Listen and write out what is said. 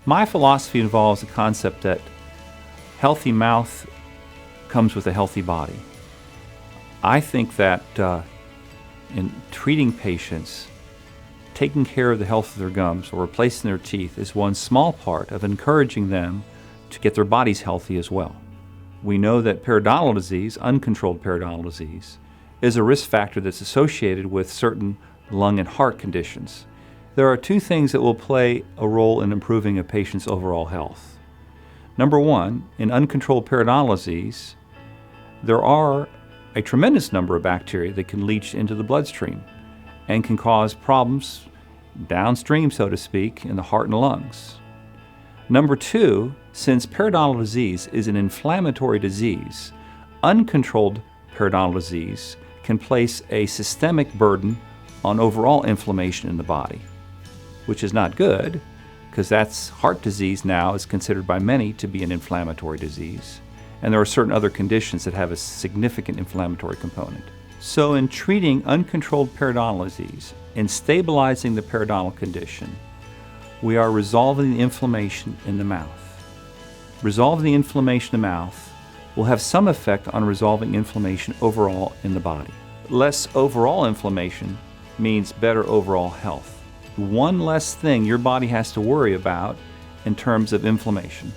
My philosophy involves the concept that healthy mouth comes with a healthy body. I think that in treating patients, taking care of the health of their gums or replacing their teeth is one small part of encouraging them to get their bodies healthy as well. We know that periodontal disease, uncontrolled periodontal disease, is a risk factor that's associated with certain lung and heart conditions. There are two things that will play a role in improving a patient's overall health. Number one, in uncontrolled periodontal disease, there are a tremendous number of bacteria that can leach into the bloodstream and can cause problems downstream, so to speak, in the heart and lungs. Number two, since periodontal disease is an inflammatory disease, uncontrolled periodontal disease can place a systemic burden on overall inflammation in the body, which is not good because that's heart disease now is considered by many to be an inflammatory disease. And there are certain other conditions that have a significant inflammatory component. So in treating uncontrolled periodontal disease and stabilizing the periodontal condition, we are resolving the inflammation in the mouth. Resolving the inflammation in the mouth will have some effect on resolving inflammation overall in the body. Less overall inflammation means better overall health. One less thing your body has to worry about in terms of inflammation.